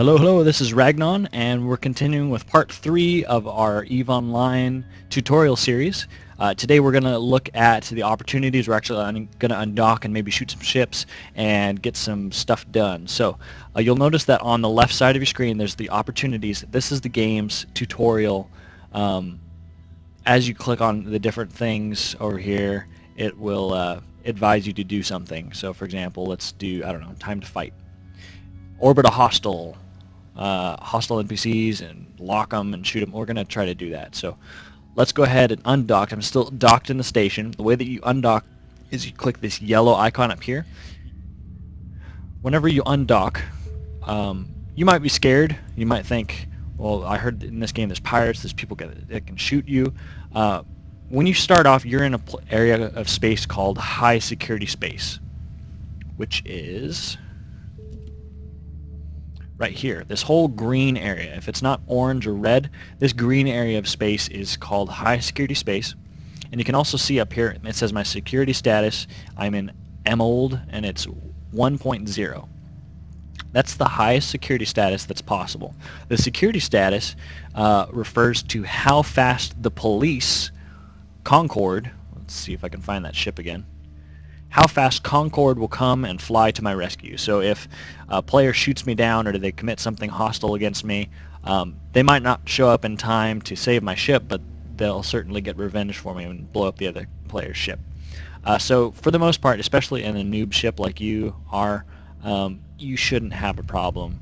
Hello, this is Ragnon, and we're continuing with part 3 of our EVE Online tutorial series. Today we're going to look at the opportunities. We're actually going to undock and maybe shoot some ships and get some stuff done. So you'll notice that on the left side of your screen there's the opportunities. This is the game's tutorial. As you click on the different things over here, it will advise you to do something. So for example, let's do, I don't know, time to fight. Orbit a hostile NPCs and lock them and shoot them. We're going to try to do that. So let's go ahead and undock. I'm still docked in the station. The way that you undock is you click this yellow icon up here. Whenever you undock, you might be scared. You might think, well, I heard in this game there's pirates, there's people that can shoot you. When you start off, you're in an area of space called high security space, which is right here, this whole green area. If it's not orange or red, this green area of space is called high security space. And you can also see up here, it says my security status. I'm in Emerald, and it's 1.0. That's the highest security status that's possible. The security status refers to how fast the police, Concord, let's see if I can find that ship again, how fast Concord will come and fly to my rescue. So if a player shoots me down or they commit something hostile against me, they might not show up in time to save my ship, but they'll certainly get revenge for me and blow up the other player's ship. So for the most part, especially in a noob ship like you are, you shouldn't have a problem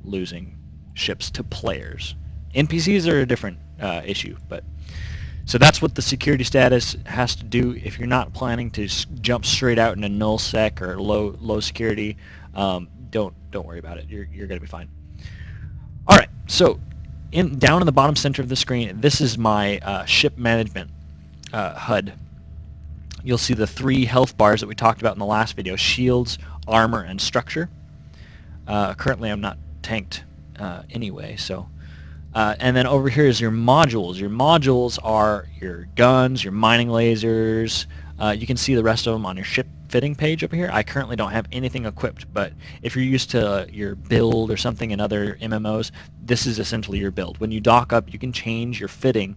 losing ships to players. NPCs are a different issue, but so that's what the security status has to do. If you're not planning to jump straight out into null sec or low security, don't worry about it. You're going to be fine. All right. So down in the bottom center of the screen, this is my ship management HUD. You'll see the 3 health bars that we talked about in the last video: shields, armor, and structure. Currently, I'm not tanked anyway, so. And then over here is your modules. Your modules are your guns, your mining lasers. You can see the rest of them on your ship fitting page over here. I currently don't have anything equipped, but if you're used to your build or something in other MMOs, this is essentially your build. When you dock up, you can change your fitting.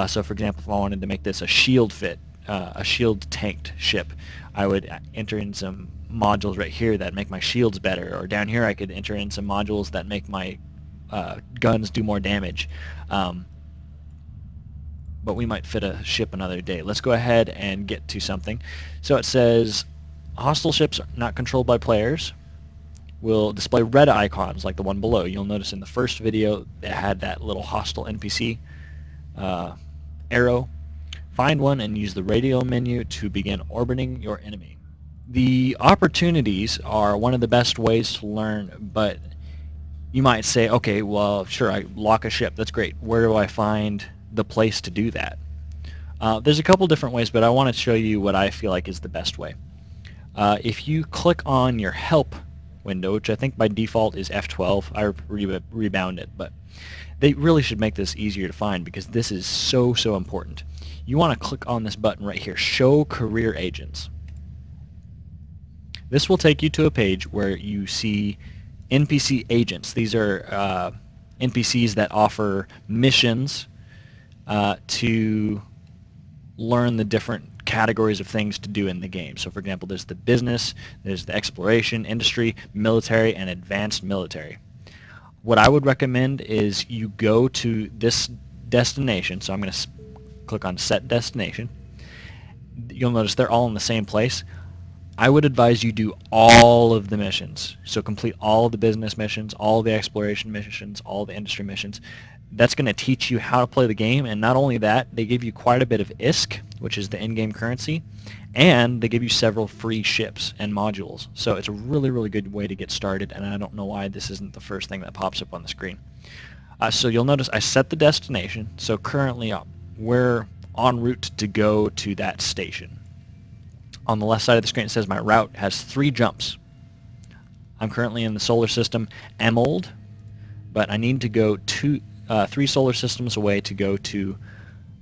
So for example, if I wanted to make this a shield fit, a shield tanked ship, I would enter in some modules right here that make my shields better, or down here I could enter in some modules that make my guns do more damage. But we might fit a ship another day. Let's go ahead and get to something. So it says hostile ships not controlled by players will display red icons like the one below. You'll notice in the first video it had that little hostile NPC arrow. Find one and use the radio menu to begin orbiting your enemy. The opportunities are one of the best ways to learn, but you might say, okay, well, sure, I lock a ship. That's great. Where do I find the place to do that? There's a couple different ways, but I want to show you what I feel like is the best way. If you click on your help window, which I think by default is F12, I rebound it, but they really should make this easier to find because this is so important. You want to click on this button right here, Show Career Agents. This will take you to a page where you see Npc Agents. These are NPCs that offer missions to learn the different categories of things to do in the game. So for example, there's the business, there's the exploration, industry, military, and advanced military. What I would recommend is you go to this destination. So I'm going to click on Set Destination. You'll notice they're all in the same place. I would advise you do all of the missions. So complete all of the business missions, all the exploration missions, all the industry missions. That's going to teach you how to play the game, and not only that, they give you quite a bit of ISK, which is the in-game currency, and they give you several free ships and modules. So it's a really good way to get started, and I don't know why this isn't the first thing that pops up on the screen. So you'll notice I set the destination, so currently we're en route to go to that station. On the left side of the screen it says my route has 3 jumps. I'm currently in the solar system Emerald, but I need to go 3 solar systems away to go to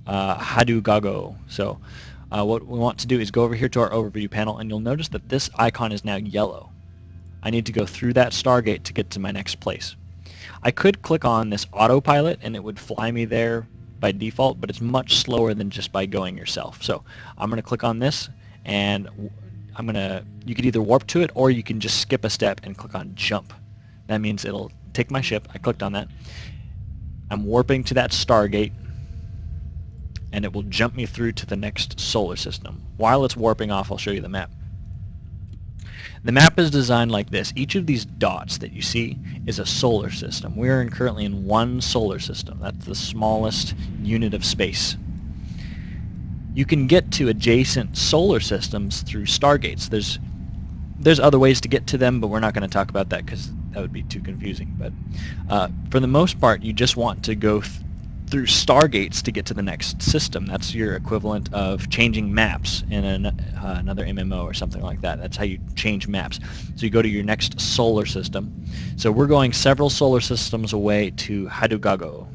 Hadugago. So what we want to do is go over here to our overview panel, and you'll notice that this icon is now yellow. I need to go through that Stargate to get to my next place. I could click on this autopilot and it would fly me there by default, but it's much slower than just by going yourself. So I'm going to click on this, and you could either warp to it or you can just skip a step and click on jump. That means it'll take my ship. I clicked on that. I'm warping to that Stargate, and it will jump me through to the next solar system. While it's warping off, I'll show you the map. The map is designed like this. Each of these dots that you see is a solar system. We are currently in one solar system. That's the smallest unit of space. You can get to adjacent solar systems through stargates. There's other ways to get to them, but we're not going to talk about that because that would be too confusing. But for the most part, you just want to go through stargates to get to the next system. That's your equivalent of changing maps in another MMO or something like that. That's how you change maps. So you go to your next solar system. So we're going several solar systems away to Hadugago.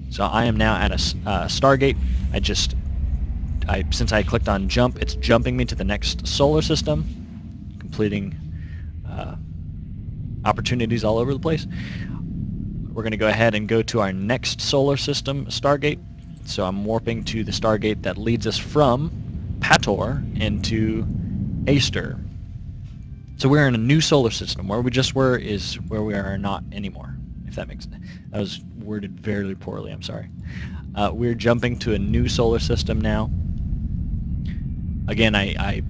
So I am now at a Stargate. Since I clicked on jump, it's jumping me to the next solar system, completing opportunities all over the place. We're going to go ahead and go to our next solar system, Stargate. So I'm warping to the Stargate that leads us from Pator into Aster. So we're in a new solar system. Where we just were is where we are not anymore, if that makes sense. That was worded very poorly, I'm sorry. We're jumping to a new solar system now. Again, I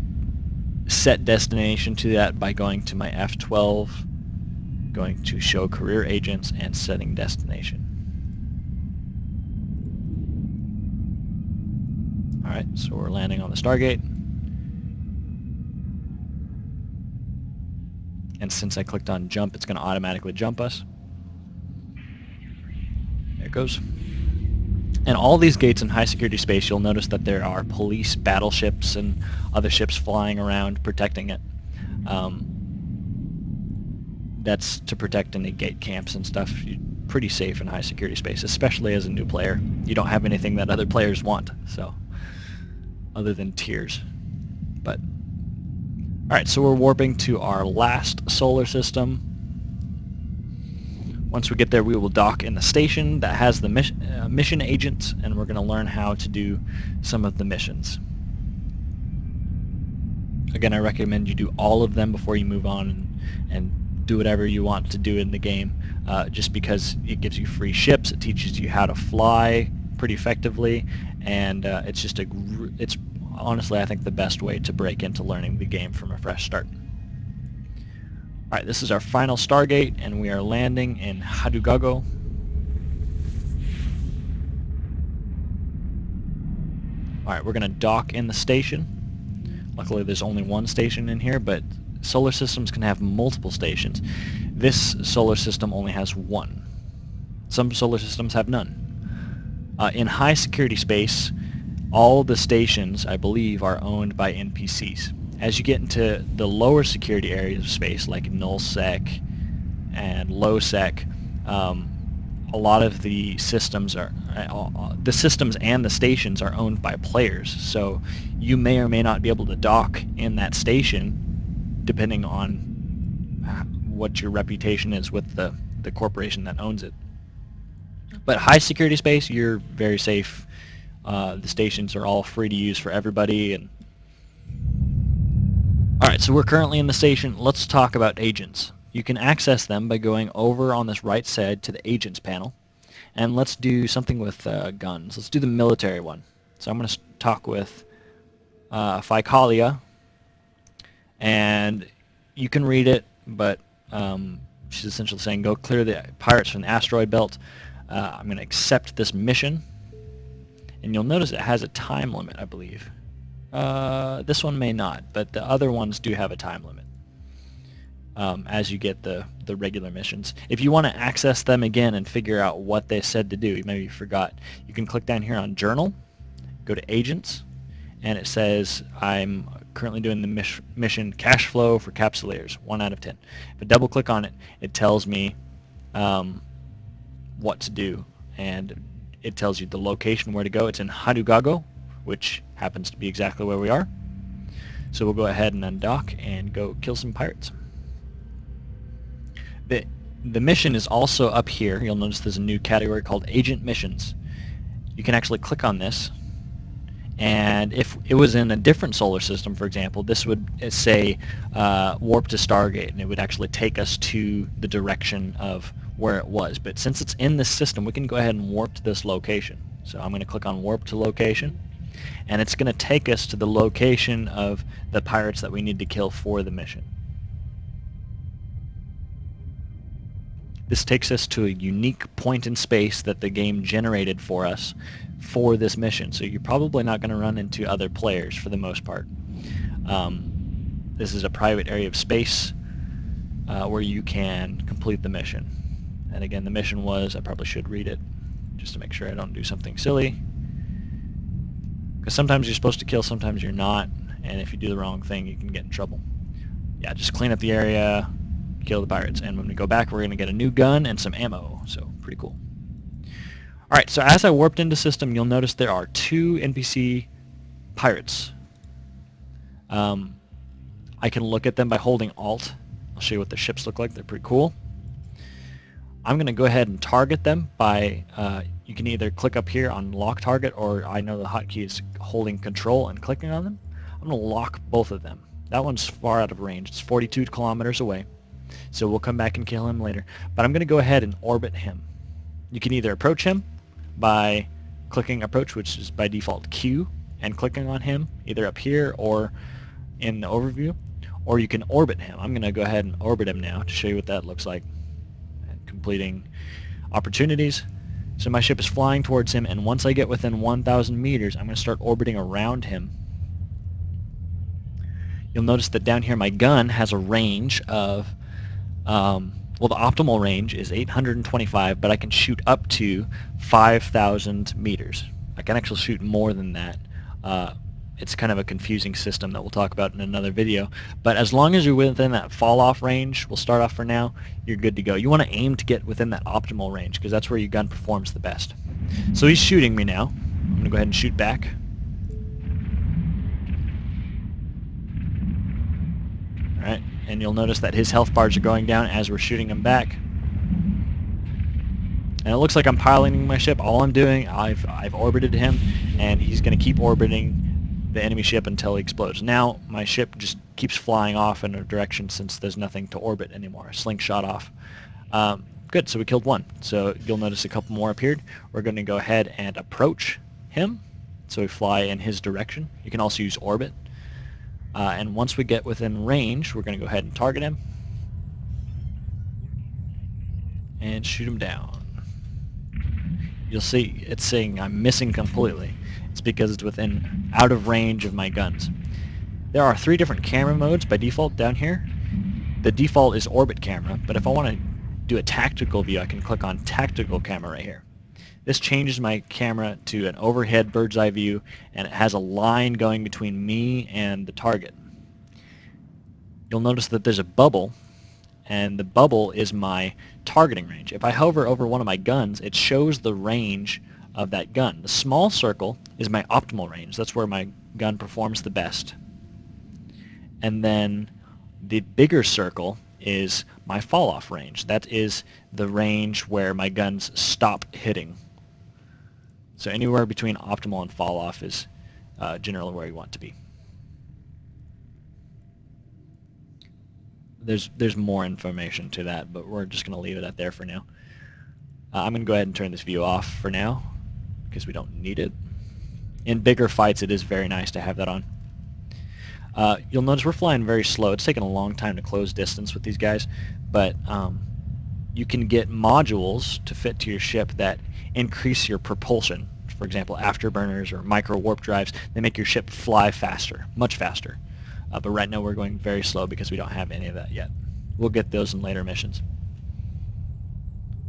set destination to that by going to my F12, going to show career agents, and setting destination. Alright, so we're landing on the Stargate. And since I clicked on jump, it's going to automatically jump us. There it goes. And all these gates in high security space, you'll notice that there are police battleships and other ships flying around protecting it. That's to protect any gate camps and stuff. You're pretty safe in high security space, especially as a new player. You don't have anything that other players want, so other than tiers. But alright, so we're warping to our last solar system. Once we get there, we will dock in the station that has the mission agents, and we're going to learn how to do some of the missions. Again, I recommend you do all of them before you move on and do whatever you want to do in the game, just because it gives you free ships, it teaches you how to fly pretty effectively, and it's honestly, I think, the best way to break into learning the game from a fresh start. Alright, this is our final Stargate, and we are landing in Hadugago. Alright, we're going to dock in the station. Luckily there's only one station in here, but solar systems can have multiple stations. This solar system only has one. Some solar systems have none. In high security space, all the stations, I believe, are owned by NPCs. As you get into the lower security areas of space, like nullsec and lowsec, a lot of the systems and the stations are owned by players. So you may or may not be able to dock in that station, depending on what your reputation is with the corporation that owns it. But high security space, you're very safe. The stations are all free to use for everybody. And alright, so we're currently in the station. Let's talk about agents. You can access them by going over on this right side to the agents panel. And let's do something with guns. Let's do the military one. So I'm going to talk with Phycalia. And you can read it, but she's essentially saying go clear the pirates from the asteroid belt. I'm going to accept this mission. And you'll notice it has a time limit, I believe. This one may not, but the other ones do have a time limit as you get the regular missions. If you want to access them again and figure out what they said to do, maybe you forgot, you can click down here on Journal, go to Agents, and it says I'm currently doing the mission Cash Flow for Capsuleers, 1 out of 10. If I double click on it, it tells me what to do, and it tells you the location where to go. It's in Hadugago, which happens to be exactly where we are. So we'll go ahead and undock and go kill some pirates. The mission is also up here. You'll notice there's a new category called Agent Missions. You can actually click on this, and if it was in a different solar system, for example, this would say warp to Stargate, and it would actually take us to the direction of where it was. But since it's in this system, we can go ahead and warp to this location. So I'm going to click on Warp to Location, and it's going to take us to the location of the pirates that we need to kill for the mission. This takes us to a unique point in space that the game generated for us for this mission. So you're probably not going to run into other players for the most part. This is a private area of space where you can complete the mission. And again, the mission was, I probably should read it just to make sure I don't do something silly. Because sometimes you're supposed to kill, sometimes you're not. And if you do the wrong thing, you can get in trouble. Yeah, just clean up the area, kill the pirates, and when we go back we're going to get a new gun and some ammo, so pretty cool. Alright, so as I warped into system, you'll notice there are 2 NPC pirates. I can look at them by holding Alt. I'll show you what their ships look like. They're pretty cool. I'm going to go ahead and target them by, you can either click up here on lock target, or I know the hotkey is holding Control and clicking on them. I'm going to lock both of them. That one's far out of range. It's 42 kilometers away. So we'll come back and kill him later. But I'm going to go ahead and orbit him. You can either approach him by clicking approach, which is by default Q, and clicking on him either up here or in the overview, or you can orbit him. I'm going to go ahead and orbit him now to show you what that looks like. And completing opportunities. So my ship is flying towards him, and once I get within 1,000 meters, I'm going to start orbiting around him. You'll notice that down here my gun has a range of well, the optimal range is 825, but I can shoot up to 5,000 meters. I can actually shoot more than that. It's kind of a confusing system that we'll talk about in another video. But as long as you're within that fall-off range, we'll start off for now, you're good to go. You want to aim to get within that optimal range, because that's where your gun performs the best. So he's shooting me now. I'm going to go ahead and shoot back. Alright, and you'll notice that his health bars are going down as we're shooting him back. And it looks like I'm piloting my ship. All I'm doing, I've orbited him, and he's going to keep orbiting the enemy ship until he explodes. Now my ship just keeps flying off in a direction since there's nothing to orbit anymore. Slingshot off. Good, so we killed one. So you'll notice a couple more appeared. We're going to go ahead and approach him, so we fly in his direction. You can also use orbit. And once we get within range, we're going to go ahead and target him and shoot him down. You'll see it's saying I'm missing completely. It's because it's within out of range of my guns. There are 3 different camera modes by default down here. The default is orbit camera, but if I want to do a tactical view, I can click on tactical camera right here. This changes my camera to an overhead bird's eye view, and it has a line going between me and the target. You'll notice that there's a bubble, and the bubble is my targeting range. If I hover over one of my guns, it shows the range of that gun. The small circle is my optimal range. That's where my gun performs the best. And then the bigger circle is my fall-off range. That is the range where my guns stop hitting. So anywhere between optimal and fall-off is generally where you want to be. There's more information to that, but we're just going to leave it at there for now. I'm going to go ahead and turn this view off for now because we don't need it. In bigger fights, it is very nice to have that on. You'll notice we're flying very slow. It's taken a long time to close distance with these guys, but you can get modules to fit to your ship that increase your propulsion. For example, afterburners or micro warp drives, they make your ship fly faster, much faster. But right now we're going very slow because we don't have any of that yet. We'll get those in later missions.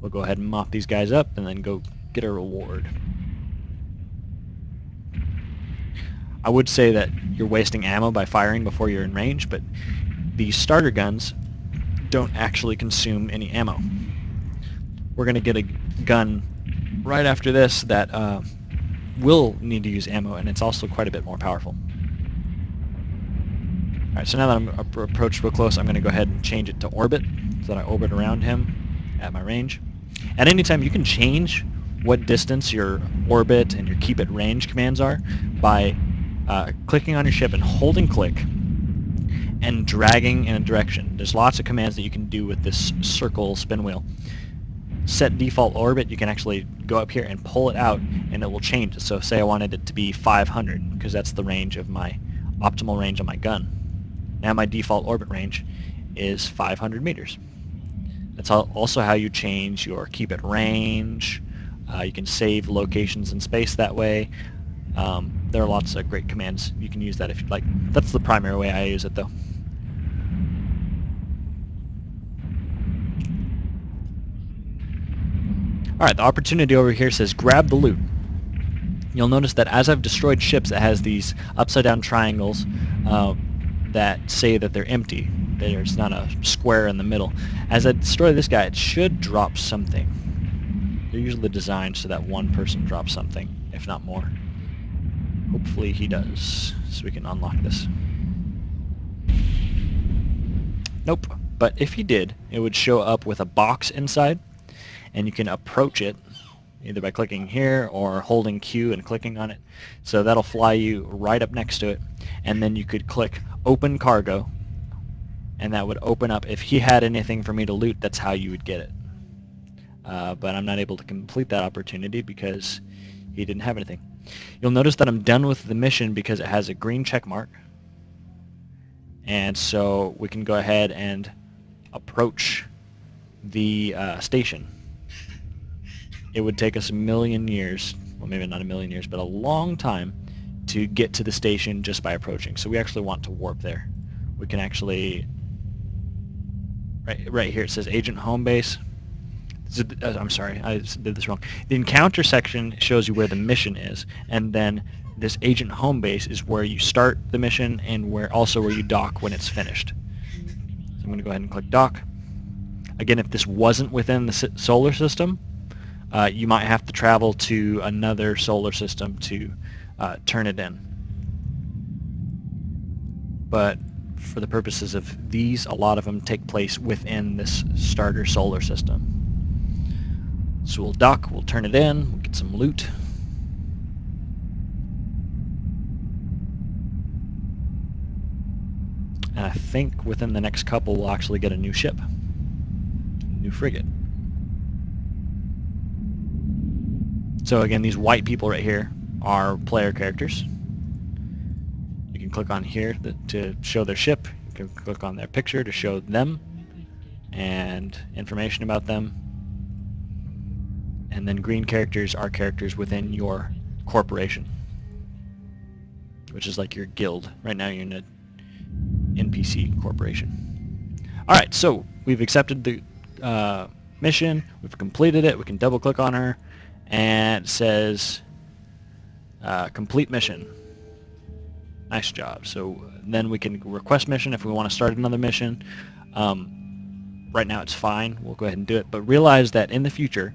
We'll go ahead and mop these guys up and then go get a reward. I would say that you're wasting ammo by firing before you're in range, but the starter guns don't actually consume any ammo. We're going to get a gun right after this that will need to use ammo, and it's also quite a bit more powerful. Alright, so now that I'm approached real close, I'm going to go ahead and change it to orbit, so that I orbit around him. at my range. At any time, you can change what distance your orbit and your keep at range commands are by clicking on your ship and holding click and dragging in a direction. There's lots of commands that you can do with this circle spin wheel. Set default orbit, you can actually go up here and pull it out and it will change it. So say I wanted it to be 500 because that's the range of my optimal range on my gun. Now my default orbit range is 500 meters. That's also how you change your keep at range. You can save locations in space that way. There are lots of great commands. You can use that if you'd like. That's the primary way I use it though. Alright, the opportunity over here says grab the loot. You'll notice that as I've destroyed ships, it has these upside down triangles that say that they're empty. There's not a square in the middle. As I destroy this guy, it should drop something. They're usually designed so that one person drops something, if not more. Hopefully he does, so we can unlock this. Nope, but if he did, it would show up with a box inside, and you can approach it either by clicking here or holding Q and clicking on it. So that'll fly you right up next to it, and then you could click open cargo, and that would open up. If he had anything for me to loot, that's how you would get it. But I'm not able to complete that opportunity because he didn't have anything. You'll notice that I'm done with the mission because it has a green check mark, and so we can go ahead and approach the station. It would take us a million years, well maybe not a million years, but a long time to get to the station just by approaching. So we actually want to warp there. We can actually, right here it says Agent Home Base. I'm sorry, I did this wrong. The encounter section shows you where the mission is, and then this Agent Home Base is where you start the mission and where you dock when it's finished. So I'm going to go ahead and click dock. Again, if this wasn't within the solar system, you might have to travel to another solar system to turn it in. But for the purposes of these, a lot of them take place within this starter solar system. So we'll dock, we'll turn it in, we'll get some loot. And I think within the next couple we'll actually get a new ship, new frigate. So again, these white people right here are player characters. You can click on here to show their ship. You can click on their picture to show them and information about them. And then green characters are characters within your corporation, which is like your guild. Right now you're in an NPC corporation. Alright, so we've accepted the mission, we've completed it, we can double click on her, and it says complete mission. Nice job. So then we can request mission if we want to start another mission. Right now it's fine, we'll go ahead and do it, but realize that in the future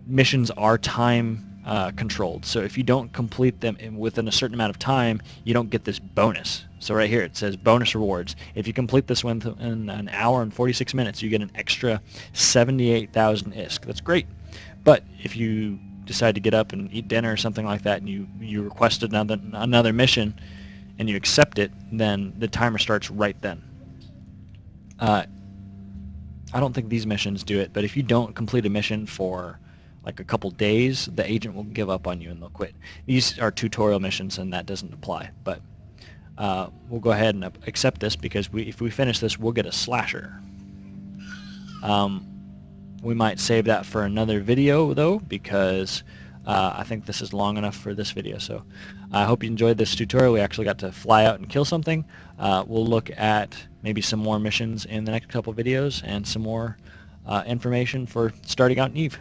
missions are time controlled. So if you don't complete them within a certain amount of time, you don't get this bonus. So right here it says bonus rewards. If you complete this within an hour and 46 minutes, you get an extra 78,000 ISK. That's great. But if you decide to get up and eat dinner or something like that, and you requested another mission and you accept it, then the timer starts right then. I don't think these missions do it, but if you don't complete a mission for like a couple days, the agent will give up on you and they'll quit. These are tutorial missions and that doesn't apply, but we'll go ahead and accept this because if we finish this, we'll get a slasher. We might save that for another video though, because I think this is long enough for this video. So I hope you enjoyed this tutorial. We actually got to fly out and kill something. We'll look at maybe some more missions in the next couple videos and some more information for starting out in EVE.